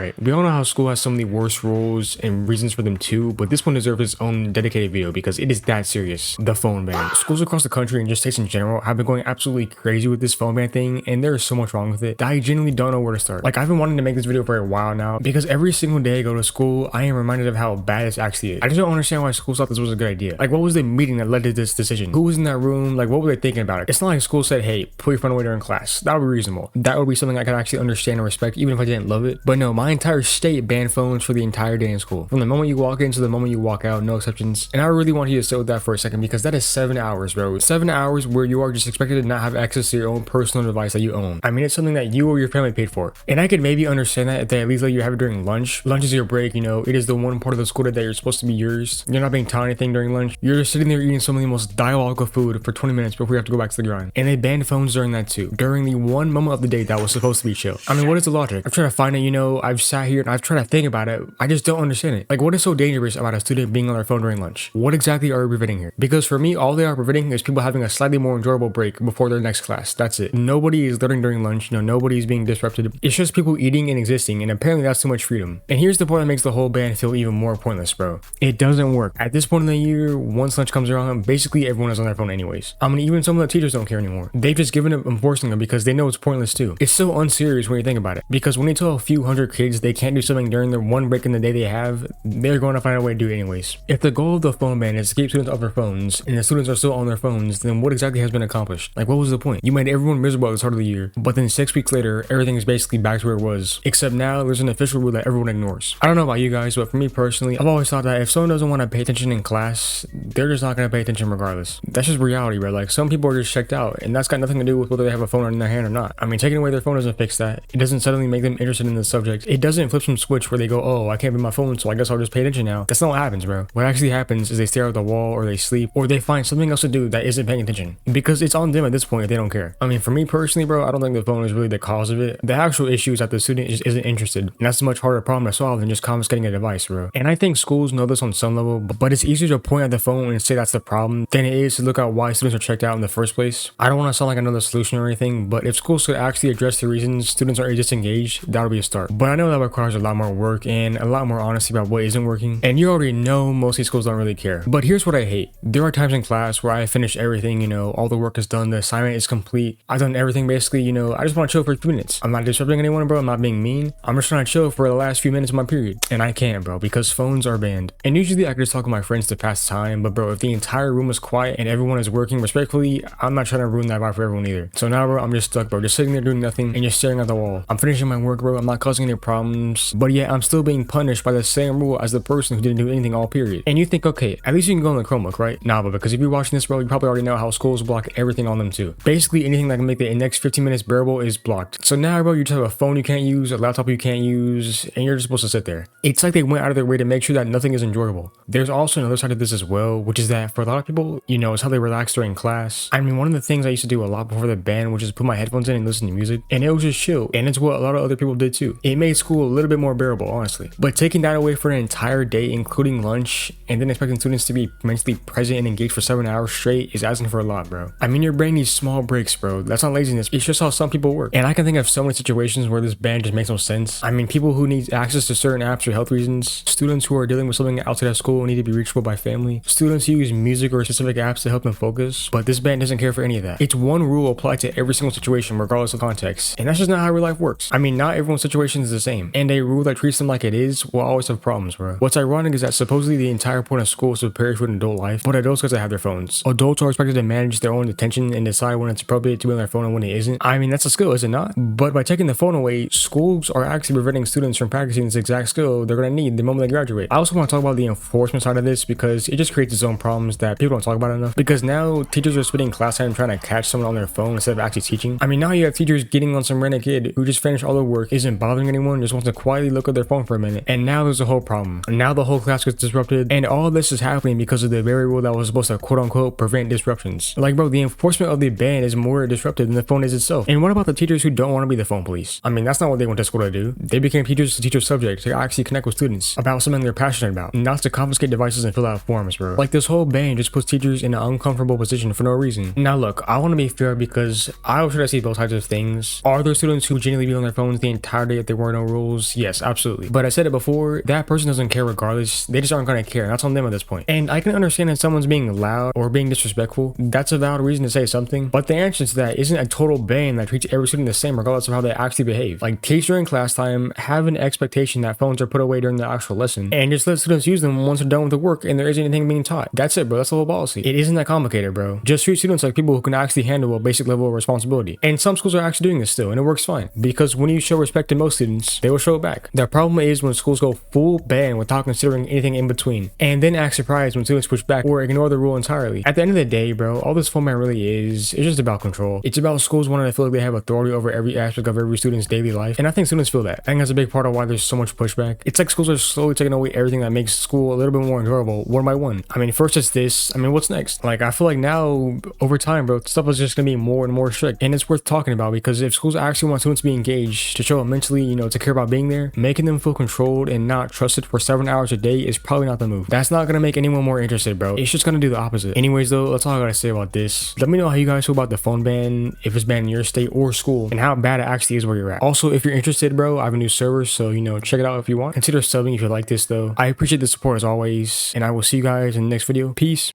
Alright, we all know how school has some of the worst rules and reasons for them too, but this one deserves its own dedicated video because it is that serious. The phone ban. Schools across the country and just states in general have been going absolutely crazy with this phone ban thing, and there is so much wrong with it that I genuinely don't know where to start. Like, I've been wanting to make this video for a while now because every single day I go to school, I am reminded of how bad this actually is. I just don't understand why schools thought this was a good idea. Like, what was the meeting that led to this decision? Who was in that room? Like, what were they thinking about it? It's not like school said, hey, put your phone away during class. That would be reasonable. That would be something I could actually understand and respect even if I didn't love it. But no, my entire state banned phones for the entire day in school. From the moment you walk in to the moment you walk out, no exceptions. And I really want you to sit with that for a second because that is 7 hours, bro. 7 hours where you are just expected to not have access to your own personal device that you own. I mean, it's something that you or your family paid for. And I could maybe understand that if they at least let you have it during lunch. Lunch is your break, you know, it is the one part of the school day that you're supposed to be yours. You're not being taught anything during lunch. You're just sitting there eating some of the most diabolical food for 20 minutes before you have to go back to the grind. And they banned phones during that too. During the one moment of the day that was supposed to be chill. I mean, what is the logic? I'm trying to find it, you know, I've sat here and I've tried to think about it. I just don't understand it. Like, what is so dangerous about a student being on their phone during lunch? What exactly are we preventing here? Because for me, all they are preventing is people having a slightly more enjoyable break before their next class. That's it. Nobody is learning during lunch. You know, nobody's being disrupted. It's just people eating and existing, and apparently that's too much freedom. And here's the part that makes the whole ban feel even more pointless, bro. It doesn't work. At this point in the year, once lunch comes around, basically everyone is on their phone anyways. I mean, even some of the teachers don't care anymore. They've just given up enforcing them because they know it's pointless too. It's so unserious when you think about it. Because when you tell a few hundred kids they can't do something during their one break in the day they have, they're going to find a way to do it anyways. If the goal of the phone ban is to keep students off their phones, and the students are still on their phones, then what exactly has been accomplished? Like, what was the point? You made everyone miserable at the start of the year, but then 6 weeks later, everything is basically back to where it was. Except now, there's an official rule that everyone ignores. I don't know about you guys, but for me personally, I've always thought that if someone doesn't want to pay attention in class, they're just not going to pay attention regardless. That's just reality, bro. Like, some people are just checked out, and that's got nothing to do with whether they have a phone in their hand or not. I mean, taking away their phone doesn't fix that. It doesn't suddenly make them interested in the subject. It doesn't flip some switch where they go, oh, I can't be my phone, so I guess I'll just pay attention now. That's not what happens, bro. What actually happens is they stare at the wall, or they sleep, or they find something else to do that isn't paying attention. Because it's on them at this point if they don't care. I mean, for me personally, bro, I don't think the phone is really the cause of it. The actual issue is that the student just isn't interested. And that's a much harder problem to solve than just confiscating a device, bro. And I think schools know this on some level, but it's easier to point at the phone and say that's the problem than it is to look at why students are checked out in the first place. I don't want to sound like another solution or anything, but if schools could actually address the reasons students are disengaged, that would be a start. But I know that requires a lot more work and a lot more honesty about what isn't working. And you already know most of these schools don't really care. But here's what I hate. There are times in class where I finish everything, you know, all the work is done, the assignment is complete. I've done everything basically, you know, I just want to chill for 2 minutes. I'm not disrupting anyone, bro. I'm not being mean. I'm just trying to chill for the last few minutes of my period. And I can't, bro, because phones are banned. And usually I could just talk to my friends to pass time, but bro, if the entire room is quiet and everyone is working respectfully, I'm not trying to ruin that vibe for everyone either. So now, bro, I'm just stuck, bro, just sitting there doing nothing and just staring at the wall. I'm finishing my work, bro. I'm not causing any problems, but yet I'm still being punished by the same rule as the person who didn't do anything all period. And you think, okay, at least you can go on the Chromebook, right? Nah, but because if you're watching this, bro, you probably already know how schools block everything on them too. Basically, anything that can make the next 15 minutes bearable is blocked. So now, bro, you just have a phone you can't use, a laptop you can't use, and you're just supposed to sit there. It's like they went out of their way to make sure that nothing is enjoyable. There's also another side of this as well, which is that for a lot of people, you know, it's how they relax during class. I mean, one of the things I used to do a lot before the ban was just put my headphones in and listen to music, and it was just chill. And it's what a lot of other people did too. It made school a little bit more bearable, honestly. But taking that away for an entire day, including lunch, and then expecting students to be mentally present and engaged for 7 hours straight is asking for a lot, bro. I mean, your brain needs small breaks, bro. That's not laziness. It's just how some people work. And I can think of so many situations where this ban just makes no sense. I mean, people who need access to certain apps for health reasons, students who are dealing with something outside of school and need to be reachable by family, students who use music or specific apps to help them focus, but this ban doesn't care for any of that. It's one rule applied to every single situation regardless of context, and that's just not how real life works. I mean, not everyone's situation is the same, and a rule that treats them like it is will always have problems, bro. What's ironic is that supposedly the entire point of school is to prepare for an adult life, but adults get to have their phones. Adults are expected to manage their own attention and decide when it's appropriate to be on their phone and when it isn't. I mean, that's a skill, is it not? But by taking the phone away, schools are actually preventing students from practicing this exact skill they're going to need the moment they graduate. I also want to talk about the enforcement side of this because it just creates its own problems that people don't talk about enough. Because now teachers are spending class time trying to catch someone on their phone instead of actually teaching. I mean, now you have teachers getting on some random kid who just finished all their work, isn't bothering anyone, just wants to quietly look at their phone for a minute. And now there's a whole problem. Now the whole class gets disrupted, and all this is happening because of the very rule that was supposed to quote unquote prevent disruptions. Like, bro, the enforcement of the ban is more disruptive than the phone is itself. And what about the teachers who don't want to be the phone police? I mean, that's not what they went to school to do. They became teachers to teach a subject, to actually connect with students about something they're passionate about, not to confiscate devices and fill out forms, bro. Like, this whole ban just puts teachers in an uncomfortable position for no reason. Now look, I want to be fair because I was trying to see both sides of things. Are there students who genuinely be on their phones the entire day if there were no rules? rules, yes, absolutely. But I said it before, that person doesn't care regardless. They just aren't gonna care. That's on them at this point. And I can understand that someone's being loud or being disrespectful. That's a valid reason to say something. But the answer to that isn't a total ban that treats every student the same regardless of how they actually behave. Like, teach during class time, have an expectation that phones are put away during the actual lesson, and just let students use them once they're done with the work and there isn't anything being taught. That's it, bro. That's the whole policy. It isn't that complicated, bro. Just treat students like people who can actually handle a basic level of responsibility. And some schools are actually doing this still, and it works fine. Because when you show respect to most students, they will show it back. The problem is when schools go full ban without considering anything in between, and then act surprised when students push back or ignore the rule entirely. At the end of the day, bro, all this format really is, it's just about control. It's about schools wanting to feel like they have authority over every aspect of every student's daily life, and I think students feel that. I think that's a big part of why there's so much pushback. It's like schools are slowly taking away everything that makes school a little bit more enjoyable, one by one. I mean, first it's this, I mean, what's next? Like, I feel like now, over time, bro, stuff is just gonna be more and more strict, and it's worth talking about, because if schools actually want students to be engaged, to show them mentally, you know, to care about being there, making them feel controlled and not trusted for 7 hours a day is probably not the move. That's not gonna make anyone more interested, bro. It's just gonna do the opposite. Anyways, though, that's all I gotta say about this. Let me know how you guys feel about the phone ban, if it's banned in your state or school, and how bad it actually is where you're at. Also, if you're interested, bro, I have a new server, so, you know, check it out if you want. Consider subbing if you like this, though. I appreciate the support as always, and I will see you guys in the next video. Peace.